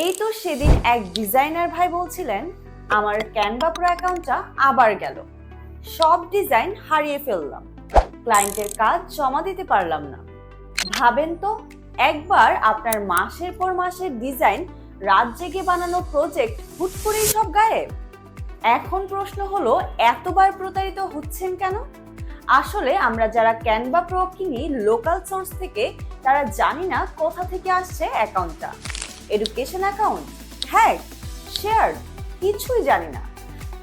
এই তো সেদিন এক ডিজাইনার ভাই বলছিলেন আমার ক্যানভা প্রো অ্যাকাউন্টটা আবার গেল, সব ডিজাইন হারিয়ে ফেললাম, ক্লায়েন্টের কাজ জমা দিতে পারলাম না। ভাবেন তো, একবার আপনার মাসের পর মাসের ডিজাইন, রাত জেগে বানানো প্রজেক্ট হুট করেই সব গায়েব। এখন প্রশ্ন হলো, এতবার প্রতারিত হচ্ছেন কেন? আসলে আমরা যারা ক্যানভা প্রো কিনি লোকাল সোর্স থেকে, তারা জানি না কোথা থেকে আসছে অ্যাকাউন্টটা। এডুকেশন অ্যাকাউন্ট, হ্যাক, শেয়ার, কিছুই জানি না।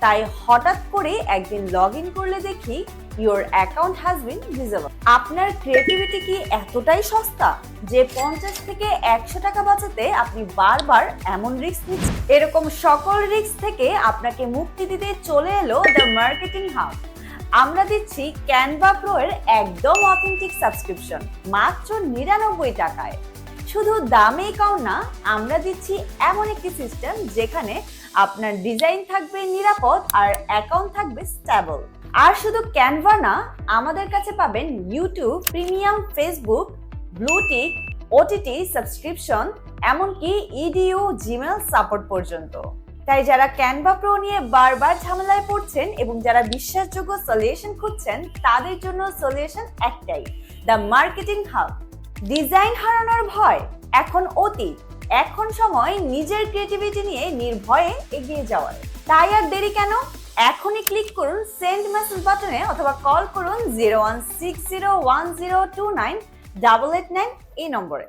তাই হঠাৎ করে একদিন লগ ইন করলে দেখি your account has been disable. আপনার ক্রিয়েটিভিটি কি এতটাই সস্তা যে 50 থেকে 100 টাকা বাঁচাতে আপনি বারবার এমন রিস্ক নিচ্ছেন? এরকম সকল রিস্ক থেকে আপনাকে মুক্তি দিতে চলে এলো দ্য মার্কেটিং হাব। আমরা দিচ্ছি ক্যানভা প্রো এর একদম অথেন্টিক সাবস্ক্রিপশন মাত্র 99 টাকায়। শুধু দামেই কম না, আমরা দিচ্ছি এমন একটি সিস্টেম যেখানে আপনার ডিজাইন থাকবে নিরাপদ আর অ্যাকাউন্ট থাকবে স্টেবল। আর শুধু ক্যানভা না, আমাদের কাছে পাবেন YouTube premium, Facebook, blue tick, OTT subscription, এমনকি ইডিইউ, জিমেল সাপোর্ট পর্যন্ত। তাই যারা ক্যানভা প্রো নিয়ে বারবার ঝামেলায় পড়ছেন এবং যারা বিশ্বাসযোগ্য সলিউশন খুঁজছেন, তাদের জন্য সলিউশন একটাই, দ্য মার্কেটিং হাব। ডিজাইন হারানোর ভয় এখন অতীত, এখন সময় নিজের ক্রিয়েটিভিটি নিয়ে নির্ভয়ে এগিয়ে যাওয়ার। তাই আর দেরি কেন? এখনই ক্লিক করুন সেন্ড মেসেজ বাটনে অথবা কল করুন 016010298889 এই নম্বরে।